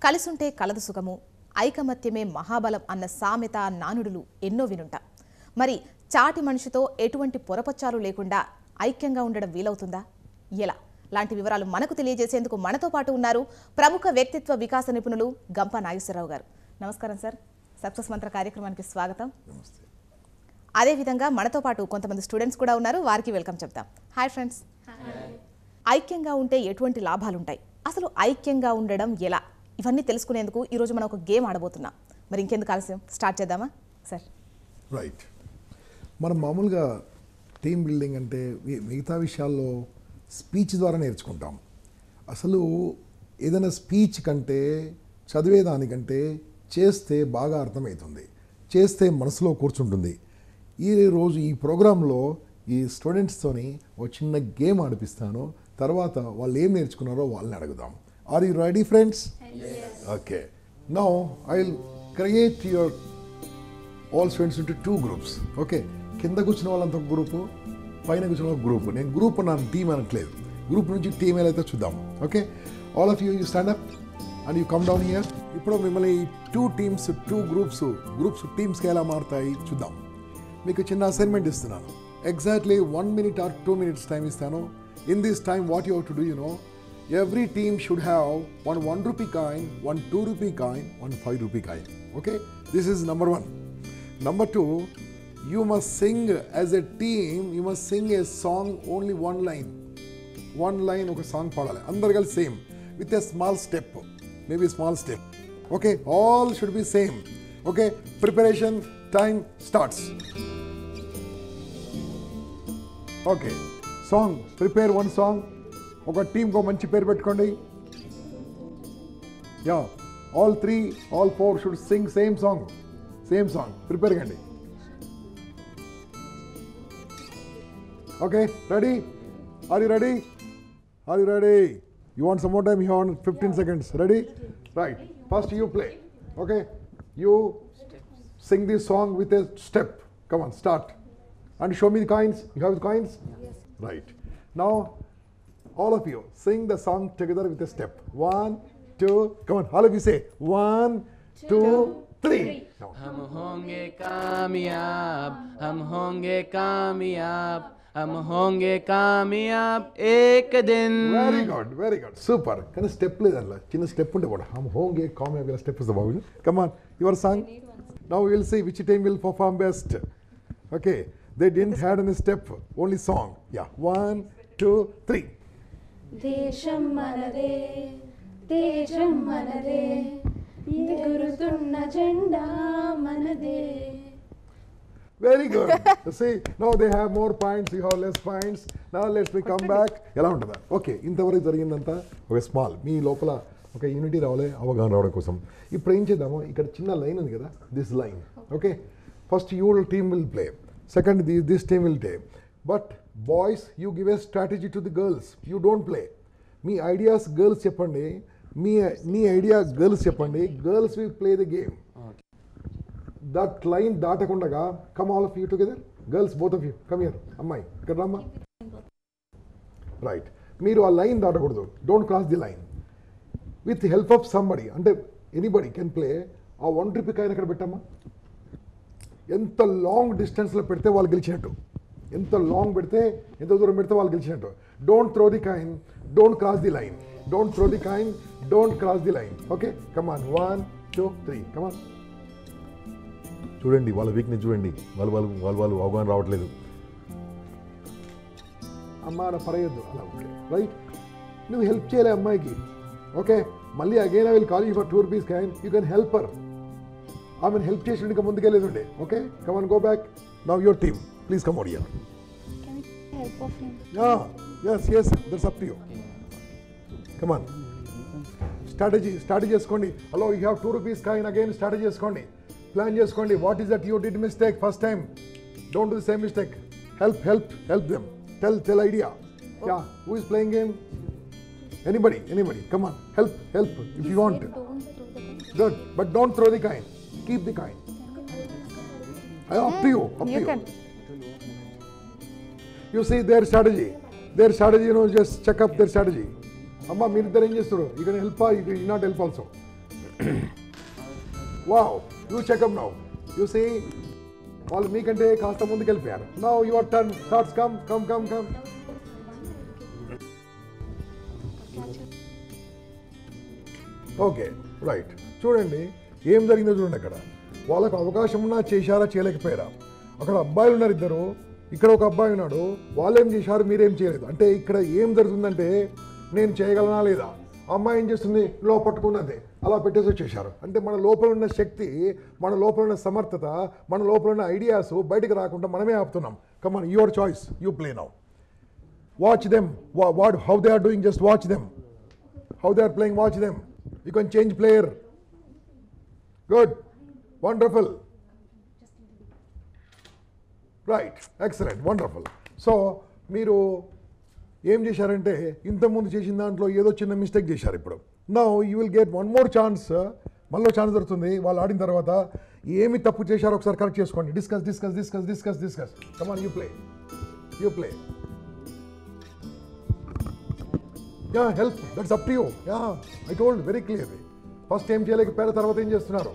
కలిసుంటే కలదు సుఖము, ఐకమత్యమే మహాబలం అన్న సామెత నానుడులు ఎన్నో వినుంటాం. మరి చాటి మనిషితో ఎటువంటి పొరపచ్చాలు లేకుండా ఐక్యంగా ఉండడం వీలవుతుందా? ఎలా? లాంటి వివరాలు మనకు తెలియజేసేందుకు మనతో పాటు ఉన్నారు ప్రముఖ వ్యక్తిత్వ వికాస నిపుణులు గంప నాగేశ్వరరావు గారు. నమస్కారం సార్, సక్సెస్ మంత్ర కార్యక్రమానికి స్వాగతం. అదేవిధంగా మనతో పాటు కొంతమంది స్టూడెంట్స్ కూడా ఉన్నారు, వారికి వెల్కమ్ చెప్తాం. Hi friends. ఐక్యంగా ఉంటే ఎటువంటి లాభాలుంటాయి, అసలు ఐక్యంగా ఉండడం ఎలా, ఇవన్నీ తెలుసుకునేందుకు ఈరోజు మనం ఒక గేమ్ ఆడబోతున్నాం. మరి ఇంకెందుకు ఆలస్యం, స్టార్ట్ చేద్దామా సార్? రైట్. మనం మామూలుగా టీమ్ బిల్డింగ్ అంటే మిగతా విషయాల్లో స్పీచ్ ద్వారా నేర్చుకుంటాం. అసలు ఏదైనా స్పీచ్ కంటే చదివేదానికంటే చేస్తే బాగా అర్థమవుతుంది, చేస్తే మనసులో కూర్చుంటుంది. ఈరోజు ఈ ప్రోగ్రాంలో ఈ స్టూడెంట్స్తోని ఒక చిన్న గేమ్ ఆడిపిస్తాను. తర్వాత వాళ్ళు ఏం నేర్చుకున్నారో వాళ్ళని అడుగుదాం. Are you ready friends? Okay. Now I will create your all students into 2 groups. Okay, కింద కూర్చున్న వాళ్ళంతా ఒక గ్రూపు, పైన కూర్చున్న ఒక గ్రూపు. నేను గ్రూప్ అన్నాను, టీమ్ అనట్లేదు. గ్రూప్ నుంచి టీమ్ ఎలా అయితే చూద్దాం. Okay, all of you stand up and you come down here. ఇప్పుడు మిమ్మల్ని 2 teams 2 groups టీమ్స్కి ఎలా మారుతాయి చూద్దాం. మీకు చిన్న అసైన్మెంట్ ఇస్తున్నాను. Exactly 1 minute or 2 minutes time ఇస్తాను. In this time what you have to do, you know, every team should have one 1 rupee coin, one 2 rupee coin, one 5 rupee coin. Okay, this is number 1. Number 2, you must sing as a team. You must sing a song, only one line ఒక song పాడాలి అందరు కలిసి same, with a small step, maybe a small step. Okay, all should be same. Okay, preparation time starts. Okay, song, prepare one song. ఒక టీమ్కో మంచి పేరు పెట్టుకోండి. Yeah, all 3 all 4 should sing same song. Prepare కండి. Okay, ready? Are you ready? You want some more time? You want 15 seconds. Ready? Right. First you play. Okay, you sing this song with a step. Come on, start and show me the coins. You have the coins? Right. Now all of you sing the song together with a step. 1 2, come on, all of you say 1 2 3. हम होंगे कामयाब, हम होंगे कामयाब, हम होंगे कामयाब एक दिन. Very good, super. Can step ledalla chinna step unde boda hum honge kaamyab ila step is the babu. Come on, your song. Now we will see which team will perform best. Okay, they didn't had any step, only song. Yeah, 1 2 3. దేశం మనదే, దేశం మనదే, ఎగురుతున్న జెండా మనదే. Very good. See, now they have more points, you have less points. Now let's we come back. ఎలా ఉంటుందా? Okay, ఇంతవరకు జరిగిందంతా ఒక స్మాల్, మీ లోపల ఒక యూనిటీ రావాలి, అవగాహన రావడం కోసం. ఇప్పుడు ఏం చేద్దాము, ఇక్కడ చిన్న లైన్ ఉంది కదా, this line. Okay, first your team will play, second this team will play. But boys, you give a strategy to the girls. You don't play. మీ ఐడియాస్ గర్ల్స్ చెప్పండి, మీ ఐడియా గర్ల్స్ చెప్పండి. Girls will play the game. That line దాటకుండా come all of you together. Girls, both of you come here. అమ్మాయి ఇక్కడ రమ్మా. Right, మీరు ఆ లైన్ దాటకూడదు. Don't cross the line. With help of somebody, అంటే ఎనీబడి కెన్ ప్లే. ఆ 1 rupee coin అక్కడ పెట్టమ్మా. ఎంత లాంగ్ డిస్టెన్స్లో పెడితే వాళ్ళు గెలిచినట్టు, ఎంత లాంగ్ పెడితే, ఎంత దూరం పెడితే వాళ్ళు గెలిచినట్టు. Don't throw the coin, don't cross the line. Don't throw the coin, don't cross the line. Okay, come on, 1 2 3, come on. చూడండి వాళ్ళ వీక్నెస్, చూడండి వాళ్ళు అవగాహన రావట్లేదు. అమ్మ అలా పడేయద్దు అలా. Okay, right. నువ్వు హెల్ప్ చేయలే అమ్మాయికి. ఓకే, మళ్ళీ again I will call you for 2 rupees coin. You can help her. ఆమెను హెల్ప్ చేసి ఇంకా ముందుకెళ్ళేదండి. Okay, come on, go back. Now your team, please come out here. Help of him. Yes, that's up to you. Come on. Strategy చేసుకోండి. Hello, you have 2 rupees coin again. Strategy చేసుకోండి, plan చేసుకోండి. What is that you did mistake first time? Don't do the same mistake. Help them. Tell idea. Yeah, who is playing game? Anybody. Come on, help if you want. Good, but don't throw the coin. Keep the coin. Up to you. You can. You see their strategy, you know, just check up their strategy. Amma, meeriddar em chestunaru? You can help her, you cannot help also. Wow, you checkup now. You see వాళ్ళు మీకంటే కాస్త ముందుకు వెళ్ళిపోయారు. Now your turn starts. Come come come come. Okay right. చూడండి ఏం జరిగిందో చూడండి. అక్కడ వాళ్ళకు అవకాశం ఉన్నా చేశారా చేయలేకపోయారా. అక్కడ అబ్బాయిలు ఉన్నారు ఇద్దరు, ఇక్కడ ఒక అబ్బాయి ఉన్నాడు. వాళ్ళు ఏం చేశారు, మీరేం చేయలేదు. అంటే ఇక్కడ ఏం జరుగుతుందంటే నేను చేయగలనా లేదా, అమ్మాయి ఏం చేస్తుంది లో పట్టుకున్నది అలా పెట్టేసి వచ్చేసారు. అంటే మన లోపల ఉన్న శక్తి, మన లోపల ఉన్న సమర్థత, మన లోపల ఉన్న ఐడియాస్ బయటకు రాకుండా మనమే ఆపుతున్నాం. Come on, your choice, you play now. Watch them, how they are doing, just watch them. How they are playing, watch them. You can change player. Good. Wonderful. Right. Excellent. Wonderful. So, మీరు ఏం చేశారంటే ఇంతకుముందు చేసిన దాంట్లో ఏదో చిన్న mistake చేశారు. ఇప్పుడు now you will get one more chance. మళ్ళీ ఛాన్స్ దొరుకుతుంది. వాళ్ళు ఆడిన తర్వాత ఏమి తప్పు చేశారో ఒకసారి కరెక్ట్ చేసుకోండి. Discuss discuss discuss discuss discuss. Come on, you play. You play. Yeah, help. That's up to you. Yeah, I told very clearly. First ఏం చేయలేకపోయారు, తర్వాత ఏం చేస్తున్నారు.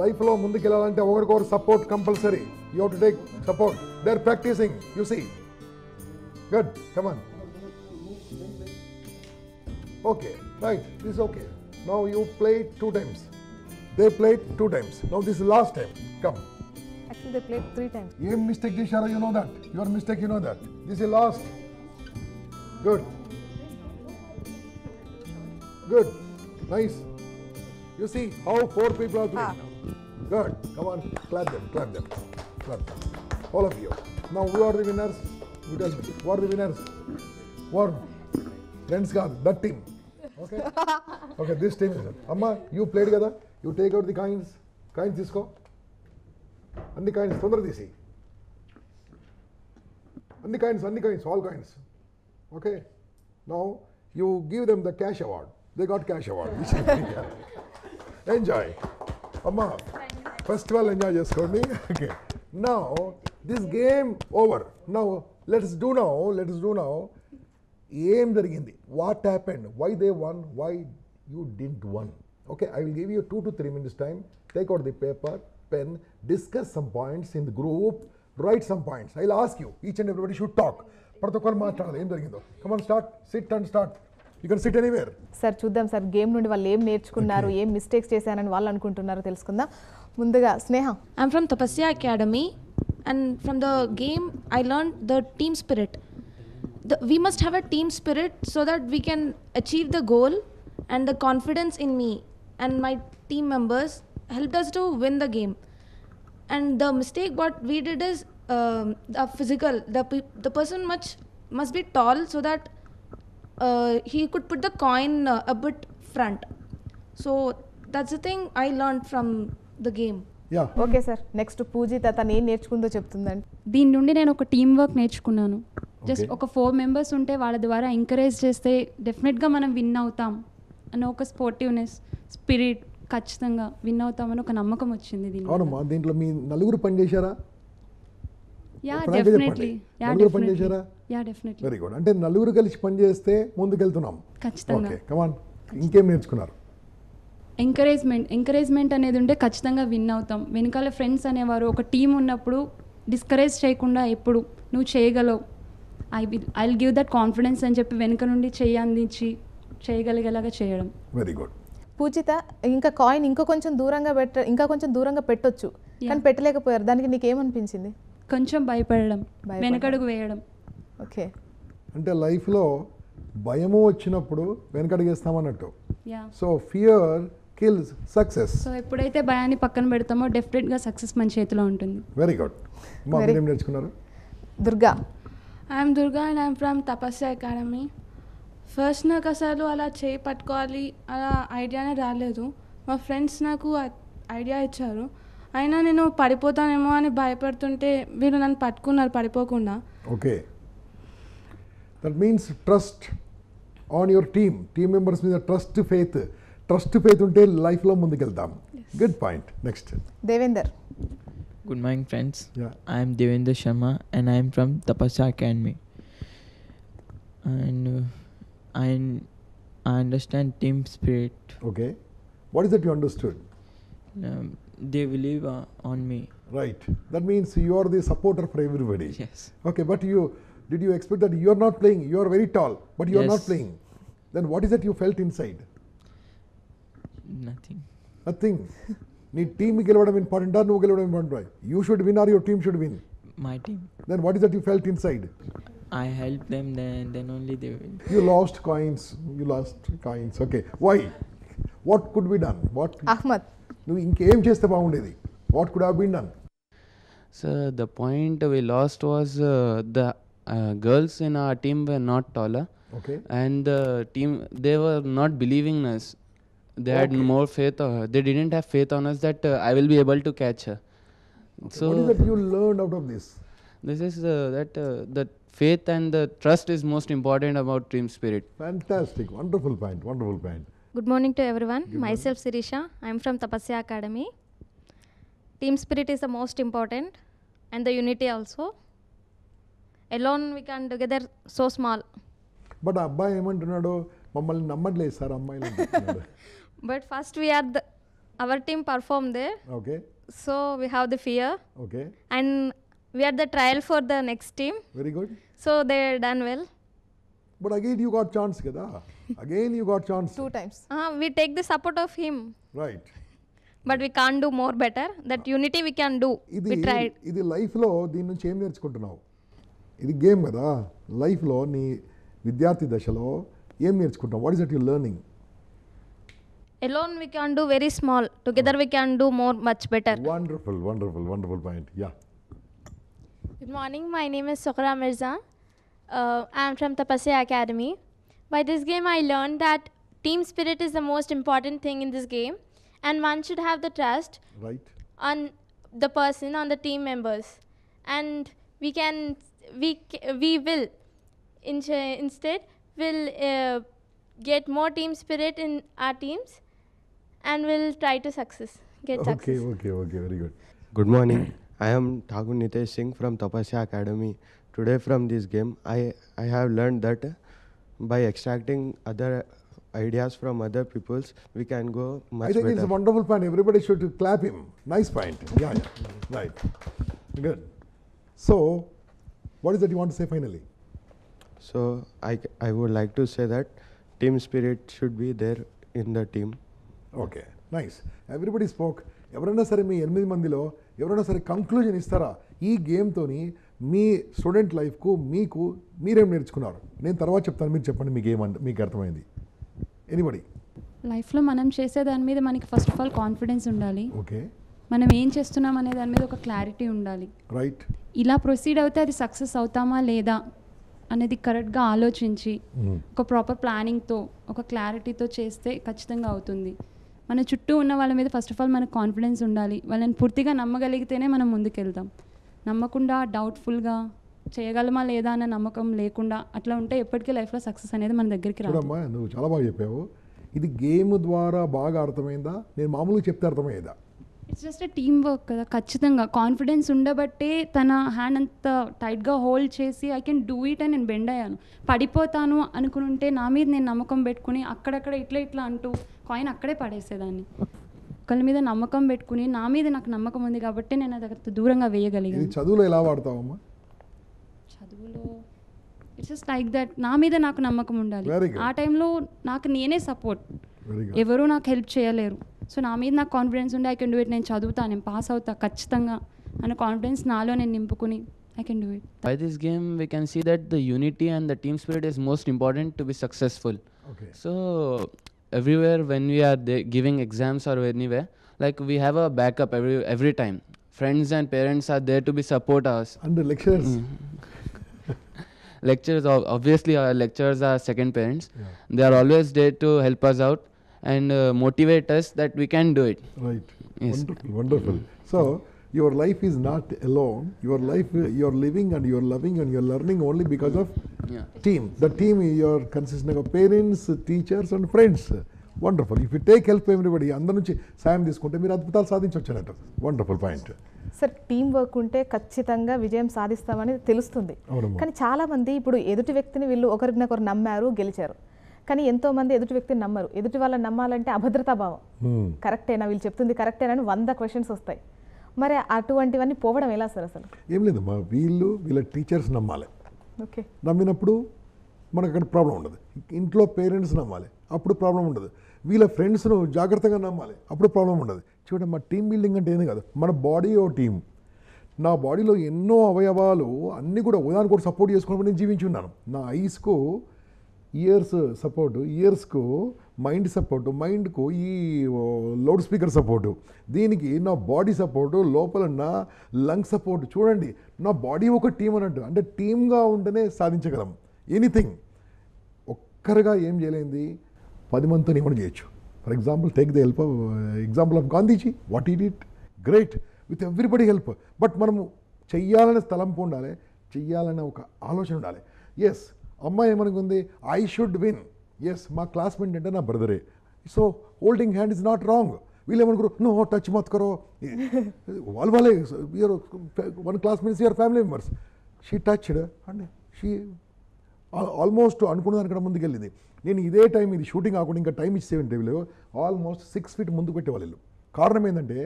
లైఫ్లో ముందుకు వెళ్ళాలంటే ఒకరికొకరు support compulsory. You have to take support. They are practicing, you see. Good, come on. Okay, right, this okay. Now you played 2 times. They played 2 times. Now this is last time. Come. Actually, they played 3 times. ఏం mistake చేశారో you know that. Your mistake you know that. This is last. Good, good, nice. You see how 4 people are playing. Good, come on, clap them, clap them, clap them. All of you. Now who are the winners? You tell me. Who are the winners? Who are friends కాదు, that team. Okay? Okay, this team is it. Amma, you played కదా. You take out the coins. Coins తీసుకో. అన్ని coins తొందర తీసి. అన్ని coins, all coins. Okay, now you give them the cash award. They got cash award. Enjoy అమ్మా, festival enjoy చేసుకోండి. Okay, now this game over. Now let's do now ఏం జరిగింది, what happened, why they won, why you didn't won. Okay, I will give you 2 to 3 minutes time. Take out the paper, pen, discuss some points in the group, write some points. I'll ask you, each and everybody should talk. ప్రతి ఒక్కరు మాట్లాడాలి ఏం జరిగిందో. Come on, start, sit and start. You can sit anywhere. Sir చూద్దాం sir, game నుండి వాళ్ళు ఏం నేర్చుకున్నారు, ఏం మిస్టేక్స్ చేశారని వాళ్ళు అనుకుంటున్నారో తెలుసుకుందాం. ముందుగా స్నేహ. I'm from Tapasya Academy, and from the game I learned the team spirit. We must have a team spirit so that we can achieve the goal, and the confidence in me and my team members helped us to win the game. And the mistake what we did is the physical. The person must be tall so that he could put the coin a bit front. So that's the thing I learned from the game. Yeah. Okay sir, next Pujitha తను ఏం నేర్చుకుందో చెప్తుందండి. దీని నుండి నేను ఒక team work నేర్చుకున్నాను. Just ఒక 4 members ఉంటే వాళ్ళ ద్వారా ఎంకరేజ్ చేస్తే డెఫినెట్గా మనం విన్ అవుతాం అన్న ఒక స్పోర్టివ్నెస్ స్పిరిట్, ఖచ్చితంగా విన్ అవుతామని ఒక నమ్మకం వచ్చింది దీని. అవునమ్మా, దీంట్లో మీ నలుగురు పని చేశారా? Yeah definitely. Very good. అంటే నలుగురు కలిసి పని చేస్తే ముందుకెళ్తున్నాం. ఖచ్చితంగా. ఓకే, కమ్ ఆన్, ఇంకేం నేర్చుకున్నారు? ఎంకరేజ్మెంట్ అనేది ఉంటే ఖచ్చితంగా విన్ అవుతాం. వెనకాల ఫ్రెండ్స్ అనేవారు, ఒక టీం ఉన్నప్పుడు డిస్కరేజ్ చేయకుండా ఎప్పుడు నువ్వు చేయగలవు, I will give that confidence అని చెప్పి వెనుక నుండి చేయి అందించి చేయగలిగేలాగా చేయడం. Very good. పూజిత, ఇంకా కాయిన్ ఇంకా కొంచెం దూరంగా పెట్టొచ్చు, కానీ పెట్టలేకపోయారు. దానికి నీకేమనిపించింది? కొంచెం భయపడడం, వెనకడుగు వేయడం. ఓకే, అంటే లైఫ్లో భయము వచ్చినప్పుడు వెనకడుగేస్తామన్నట్టు. Yeah. So fear kills success. So ఎప్పుడైతే భయాన్ని పక్కన పెడతామో డెఫినెట్గా సక్సెస్ మన చేతిలో ఉంటుంది. Very good. మా ఏం నేర్చుకున్నారు? Durga. I'm Durga and I'm from Tapasya Academy. First నాకు అసలు అలా చేయి పట్టుకోవాలి అలా ఐడియానే రాలేదు. మా ఫ్రెండ్స్ నాకు ఐడియా ఇచ్చారు, అయినా నేను పడిపోతానేమో అని భయపడుతుంటే వీళ్ళు నన్ను పట్టుకున్నారు పడిపోకుండా. ఓకే, that means trust on your team members మీద ట్రస్ట్ ఫెయిత్ ఉంటే లైఫ్లో ముందుకెళ్తాం. Good point. Next Devender. Good morning, friends. Yeah. I am Devendra Sharma and I am from Tapasya Academy. And I understand team spirit. Okay. What is that you understood? They believe on me. Right. That means you are the supporter for everybody. Yes. Okay, but did you expect that you are not playing? You are very tall, but you are not Yes. playing. Then what is that you felt inside? Nothing. Nothing. నీ team గెలవడం ఇంపార్టెంటా నువ్వు గెలవడం important? You should win are your team should win? My team. Then what is that you felt inside? I help them, then only they will. You lost coins. Okay. Why? What could be done? Ahmad, నువ్వు ఇంకేం చేస్తే బాగుండేది? What could have been done? So the point we lost was the girls in our team were not taller, Okay. and the team they were not believing us. They had Okay. more faith. They didn't have faith on us that I will be able to catch her. So What is that you learned out of this? this is that the faith and the trust is most important about team spirit. Fantastic. Wonderful point. Wonderful point. Good morning to everyone. Myself Sirisha. I am from Tapasya Academy. Team spirit is the most important and the unity also. Alone we can together so small. But ఆ అబ్బాయి ఏమంటున్నాడు, మమ్మల్ని నమ్మట్లేదు sir అమ్మాయిలు అంటున్నాడు. But first our team performed there. Okay. So we have the fear okay. and we are the trial for the next team. Very good. So they done well. But again you got chance కదా. Again you got chance. 2 times. We take the support of him. Right. But we can't do more better. That unity we can do. We tried. ఇది లైఫ్లో దీని నుంచి ఏం నేర్చుకుంటున్నావు? ఇది game కదా. లైఫ్లో నీ విద్యార్థి దశలో ఏం నేర్చుకుంటావు? What is that you learning? Alone we can do very small. Together we can do more much better. Wonderful point. Yeah. Good morning. My name is Sukhra Mirza. I am from Tapasya Academy. By this game, I learned that team spirit is the most important thing in this game, and one should have the trust Right. on the person, on the team members, and we will instead will get more team spirit in our teams, and will try to get success. Okay. Very good. Good morning. I am Thakur Nitesh Singh from Tapasya Academy. Today from this game, I have learned that by extracting other ideas from other peoples, we can go much I think better. it's a wonderful point. Everybody should clap him. Nice point. Yeah. Right. Good. So, what is that you want to say finally? So I would like to say that team spirit should be there in the team. Okay, nice. Everybody spoke. ఎవరైనా సరే మీ 8 మందిలో ఎవరైనా సరే conclusion ఇస్తారా ఈ గేమ్తోని మీ student లైఫ్కు మీరేం నేర్చుకున్నారు? నేను తర్వాత చెప్తాను, మీరు చెప్పండి మీ గేమ్ అంటే మీకు అర్థమైంది. ఎనీబడి? లైఫ్లో మనం చేసే దాని మీద మనకి ఫస్ట్ ఆఫ్ ఆల్ కాన్ఫిడెన్స్ ఉండాలి. ఓకే. మనం ఏం చేస్తున్నాం అనే దాని మీద ఒక క్లారిటీ ఉండాలి. రైట్. ఇలా ప్రొసీడ్ అవుతే అది సక్సెస్ అవుతామా లేదా అనేది కరెక్ట్గా ఆలోచించి ఒక ప్రాపర్ ప్లానింగ్తో ఒక క్లారిటీతో చేస్తే ఖచ్చితంగా అవుతుంది. మన చుట్టూ ఉన్న వాళ్ళ మీద ఫస్ట్ ఆఫ్ ఆల్ మనకు కాన్ఫిడెన్స్ ఉండాలి. వాళ్ళని పూర్తిగా నమ్మగలిగితేనే మనం ముందుకెళ్తాం. నమ్మకుండా డౌట్ఫుల్గా చేయగలమా లేదా అన్న నమ్మకం లేకుండా అట్లా ఉంటే ఎప్పటికీ లైఫ్లో సక్సెస్ అనేది మన దగ్గరికి రాదు. చూడమ్మా, నువ్వు చాలా బాగా చెప్పావు. ఇది గేమ్ ద్వారా బాగా అర్థమైందా, నేను మామూలుగా చెప్తే అర్థమయ్యేదా? ఇట్స్ జస్ట్ టీమ్ వర్క్ కదా. ఖచ్చితంగా కాన్ఫిడెన్స్ ఉండబట్టే తన హ్యాండ్ అంత టైట్గా హోల్డ్ చేసి ఐ కెన్ డూ ఇట్ అని నేను బెండ్ అయ్యాను. పడిపోతాను అనుకుని ఉంటే నా మీద నేను నమ్మకం పెట్టుకుని అక్కడక్కడ ఇట్లా అంటూ కాయిన్ అక్కడే పడేసేదాన్ని. ఒకళ్ళ మీద నమ్మకం పెట్టుకుని నా మీద నాకు నమ్మకం ఉంది కాబట్టి నేను అది దూరంగా వేయగలిగాను. చదువులో ఎలా వాడతావమ్మా? చదువులో ఇట్స్ జస్ట్ లైక్ దట్. నా మీద నాకు నమ్మకం ఉండాలి. ఆ టైంలో నాకు నేనే సపోర్ట్, ఎవరు నాకు హెల్ప్ చేయలేరు. సో నా మీద నాకు కాన్ఫిడెన్స్ ఉండి ఐ కెన్ డూ ఇట్. నేను చదువుతా, నేను పాస్ అవుతా ఖచ్చితంగా అన్న కాన్ఫిడెన్స్ నాలో నేను నింపుకుని I can do it. By this game, we can see that the unity and the team spirit is most important to be successful. Okay. So everywhere when we are giving exams or anywhere, like we have a backup every time. Friends and parents are there to be support us. And the lecturers? Lecturers, obviously our lecturers are second parents. Yeah. They are always there to help us out and motivate us that we can do it. Right. Yes. Wonderful. So your life is not alone. Your life, you're living and you're loving and you're learning only because of team. The team, you're consisting of parents, teachers and friends. Wonderful. If you take help everybody, అందరి నుంచి సాయం తీసుకుంటే మీరు అద్భుతాలు సాధించవచ్చునట్టు. Wonderful point. Sir, team work ఉంటే ఖచ్చితంగా విజయం సాధిస్తామని తెలుస్తుంది. కానీ చాలామంది ఇప్పుడు ఎదుటి వ్యక్తిని వీళ్ళు ఒకరినొకరు నమ్మారు, గెలిచారు. కానీ ఎంతోమంది ఎదుటి వ్యక్తిని నమ్మరు. ఎదుటి వాళ్ళని నమ్మాలంటే అభద్రతా భావం. కరెక్టేనా, వీళ్ళు చెప్తుంది కరెక్టేనా అని 100 క్వశ్చన్స్ వస్తాయి. మరి అటువంటివన్నీ పోవడం ఎలా సార్ అసలు? ఏం లేదమ్మా, వీళ్ళ టీచర్స్ నమ్మాలి. ఓకే, నమ్మినప్పుడు మనకు అక్కడ ప్రాబ్లం ఉండదు. ఇంట్లో పేరెంట్స్ నమ్మాలి, అప్పుడు ప్రాబ్లం ఉండదు. వీళ్ళ ఫ్రెండ్స్ను జాగ్రత్తగా నమ్మాలి, అప్పుడు ప్రాబ్లం ఉండదు. చూడండి, మా టీమ్ బిల్డింగ్ అంటే ఏంది కాదు, మన బాడీ ఓ టీం. నా బాడీలో ఎన్నో అవయవాలు అన్నీ కూడా ఉదాహరణకు కూడా సపోర్ట్ చేసుకున్నప్పుడు నేను జీవించి ఉన్నాను. నా ఐస్కు ఇయర్స్ సపోర్టు, ఇయర్స్కు మైండ్ సపోర్టు, మైండ్కు ఈ లౌడ్ స్పీకర్ సపోర్టు, దీనికి నా బాడీ సపోర్టు, లోపల నా లంగ్ సపోర్టు. చూడండి, నా బాడీ ఒక టీం అన్నట్టు. అంటే టీమ్గా ఉంటేనే సాధించగలం ఎనీథింగ్. ఒక్కరుగా ఏం చేయలేంది 10 మందితో ఏమైనా చేయొచ్చు. For example, take the help example of Gandhiji. What he did great with everybody help. But మనము చెయ్యాలనే తలంపు ఉండాలి, చెయ్యాలనే ఒక ఆలోచన ఉండాలి. ఎస్, అమ్మాయి ఏమనుకుంది, ఐ షుడ్ విన్. ఎస్, మా క్లాస్మేట్ అంటే నా బ్రదరే, so holding hand is not wrong. వీళ్ళు ఏమనుకోరు, నో టచ్ మత్ కరో, వాళ్ళే your one classmates, your family members. She touched and she almost అనుకున్న దానికన్నా ముందుకెళ్ళింది. నేను ఇదే టైం, ఇది షూటింగ్ కాకుండా ఇంకా టైం ఇచ్చేయంటే వీళ్ళు ఆల్మోస్ట్ 6 feet ముందుకు పెట్టేవాళ్ళు. కారణం ఏంటంటే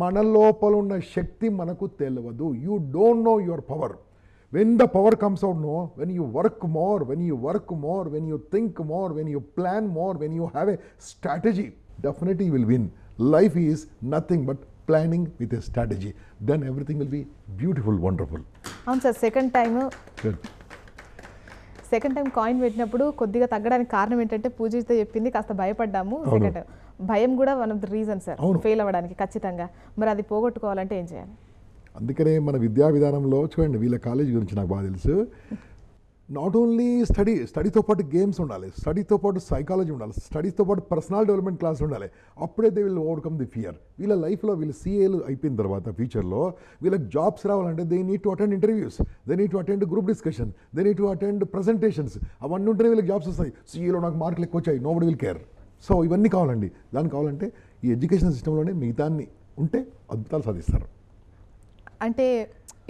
మన లోపల ఉన్న శక్తి మనకు తెలియదు. You don't know your power. When the power comes out, no, when you work more, when you think more, when you plan more, when you have a strategy, definitely you will win. Life is nothing but planning with a strategy. Then everything will be beautiful, wonderful. అవును sir, second time coin పెట్టినప్పుడు కొద్దిగా తగ్గడానికి కారణం ఏంటంటే పూజితో చెప్పింది, కాస్త భయపడ్డాము. Second భయం కూడా one of the reason sir fail అవ్వడానికి ఖచ్చితంగా. మరి అది పోగొట్టుకోవాలంటే ఏం చేయాలి? అందుకనే మన విద్యా విధానంలో చూడండి, వీళ్ళ కాలేజ్ గురించి నాకు బాగా తెలుసు. నాట్ ఓన్లీ స్టడీతో పాటు గేమ్స్ ఉండాలి, స్టడీతో పాటు సైకాలజీ ఉండాలి, స్టడీస్తో పాటు పర్సనల్ డెవలప్మెంట్ క్లాస్ ఉండాలి. అప్పుడే they will overcome the fear. వీళ్ళ లైఫ్లో వీళ్ళు CAలు అయిపోయిన తర్వాత ఫ్యూచర్లో వీళ్ళకి జాబ్స్ రావాలంటే they need to attend interviews, they need to attend group discussion, they need to attend presentations. అవన్నీ ఉంటేనే వీళ్ళకి జాబ్స్ వస్తాయి. CAలో నాకు మార్కులు ఎక్కువ వచ్చాయి, నోబడి విల్ కేర్. సో ఇవన్నీ కావాలండి. దానికి కావాలంటే ఈ ఎడ్యుకేషన్ సిస్టంలోనే మిగతాన్ని ఉంటే అద్భుతాలు సాధిస్తారు. అంటే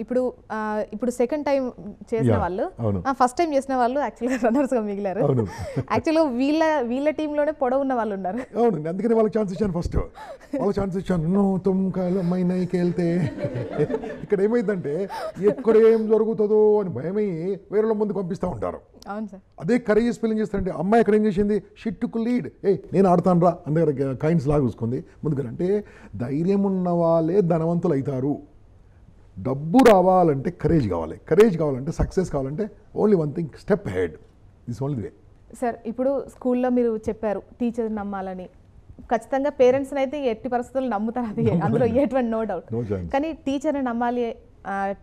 ఇప్పుడు సెకండ్ టైం చేసిన వాళ్ళు, ఫస్ట్ టైం చేసిన వాళ్ళు యాక్చువల్గా రన్నర్స్గా మిగిలారు. యాక్చువల్గా వీళ్ళ టీంలోనే పొడవున్న వాళ్ళు ఉన్నారు. అవును, అందుకని వాళ్ళకి ఛాన్స్ ఇచ్చాను. ఫస్ట్ వాళ్ళకి ఛాన్స్ ఇచ్చాను. నో తుమ్ మైనాయికి వెళ్తే ఇక్కడ ఏమైందంటే ఎక్కడ ఏం జరుగుతుందో అని భయమయ్యి వేరే ముందు పంపిస్తూ ఉంటారు. అవును సార్. అదే కరేజ్ ఫీలింగ్ చేస్తారంటే అమ్మాయి ఎక్కడ ఏం చేసింది, షిట్టుకు లీడ్, నేను ఆడతాను రా అందరు కాయిన్స్ లాగా చూసుకుంది ముందుగా. అంటే ధైర్యం ఉన్న వాళ్ళే ధనవంతులు అవుతారు. డబ్బు రావాలంటే కరేజ్ కావాలంటే సక్సెస్ కావాలంటే only one thing, step head. This only way. Sir, ఇప్పుడు స్కూల్లో మీరు చెప్పారు టీచర్ నమ్మాలని. ఖచ్చితంగా పేరెంట్స్ని అయితే ఎట్టి పరిస్థితుల్లో నమ్ముతారు, అది అందులో ఎటువంటి నో డౌట్. కానీ టీచర్ని నమ్మాలి,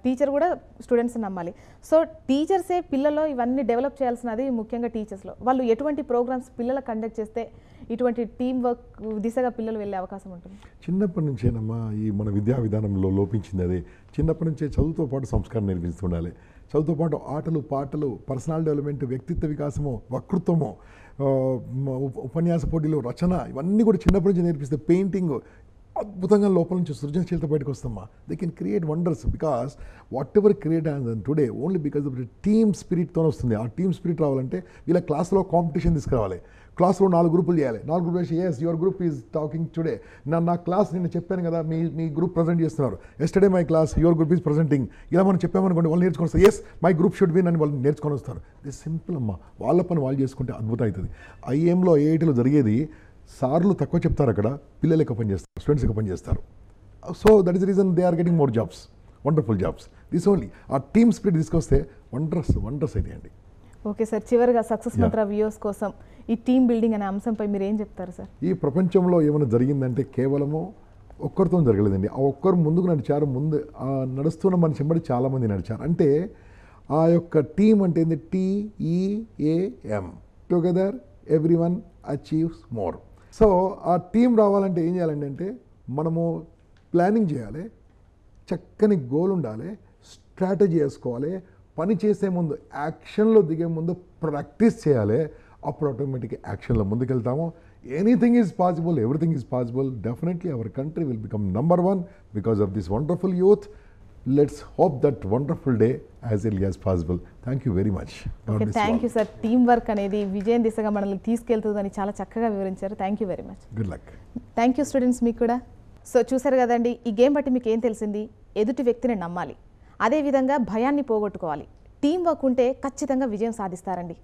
టీచర్ కూడా స్టూడెంట్స్ని నమ్మాలి. సో టీచర్సే పిల్లల్లో ఇవన్నీ డెవలప్ చేయాల్సినది ముఖ్యంగా టీచర్స్లో. వాళ్ళు ఎటువంటి ప్రోగ్రామ్స్ పిల్లలు కండక్ట్ చేస్తే ఇటువంటి టీం వర్క్ దిశగా పిల్లలు వెళ్ళే అవకాశం ఉంటుంది? చిన్నప్పటి నుంచేనమ్మా ఈ మన విద్యా విధానంలో లోపించింది అది. చిన్నప్పటి నుంచే చదువుతో పాటు సంస్కారం నేర్పిస్తుండాలి. చదువుతో పాటు ఆటలు, పాటలు, పర్సనల్ డెవలప్మెంట్, వ్యక్తిత్వ వికాసము, వక్తృత్వము, ఉపన్యాస పోటీలు, రచన, ఇవన్నీ కూడా చిన్నప్పటి నుంచి నేర్పిస్తే పెయింటింగ్ అద్భుతంగా లోపల నుంచి సృజనశీలత బయటకు వస్తామా. They can create wonders because whatever create and today only because of team స్పిరిట్తో వస్తుంది. ఆ టీమ్ స్పిరిట్ రావాలంటే వీళ్ళ క్లాస్లో కాంపిటీషన్ తీసుకురావాలి. క్లాస్లో 4 గ్రూపులు చేయాలి. 4 గ్రూపులు చేసి yes your group is talking today. నా క్లాస్ నిన్న చెప్పాను కదా, మీ గ్రూప్ ప్రజెంట్ చేస్తున్నారు. Yesterday my class, your group is presenting. ఇలా మనం చెప్పామనుకోండి, వాళ్ళు నేర్చుకొని వస్తారు. Yes my group should win అని వాళ్ళు నేర్చుకొని వస్తారు. దిస్ సింపుల్ అమ్మా. వాళ్ళ పని వాళ్ళు చేసుకుంటే అద్భుతం అవుతుంది. ఐఏఎంలో, ఐఐటీలో జరిగేది సార్లు తక్కువ చెప్తారు, అక్కడ పిల్లలు ఎక్కువ పని చేస్తారు, స్టూడెంట్స్ ఎక్కువ పని చేస్తారు. So that is the reason they are getting more jobs, wonderful jobs. This only ఆ టీమ్ స్పిరిట్ తీసుకొస్తే వండర్స్ అయితే అండి. ఓకే సార్, చివరిగా సక్సెస్ మంత్ర వ్యూస్ కోసం ఈ టీమ్ బిల్డింగ్ అనే అంశంపై మీరు ఏం చెప్తారు సార్? ఈ ప్రపంచంలో ఏమైనా జరిగిందంటే కేవలము ఒక్కరితో జరగలేదండి. ఆ ఒక్కరు ముందుకు నడిచారు. ముందు నడుస్తున్న మనిషి వెంబడి చాలామంది నడిచారు. అంటే ఆ యొక్క టీం అంటే ఏంది, TEAM, together everyone achieves more. So ఆ టీం రావాలంటే ఏం చేయాలండి అంటే మనము ప్లానింగ్ చేయాలి, చక్కని గోల్ ఉండాలి, స్ట్రాటజీ వేసుకోవాలి, పని చేసే ముందు, యాక్షన్లో దిగే ముందు ప్రాక్టీస్ చేయాలి. అప్పుడు ఆటోమేటిక్గా యాక్షన్లో ముందుకెళ్తాము. Anything is possible, everything is possible. Definitely our country will become #1 because of this wonderful youth. Let's hope that wonderful day as early as possible. Thank you very much. God okay bless you thank you all. Sir team work అనేది విజయం దిశగా మనల్ని తీసుకెళ్తుందని చాలా చక్కగా వివరించారు. Thank you very much. Good luck. Thank you students మీకు కూడా. So చూసారు కదండి, ఈ గేమ్ బట్టి మీకు ఏం తెలిసింది? ఎదుటి వ్యక్తిని నమ్మాలి, అదేవిధంగా భయాన్ని పోగొట్టుకోవాలి. టీం వర్క్ ఉంటే ఖచ్చితంగా విజయం సాధిస్తారండి.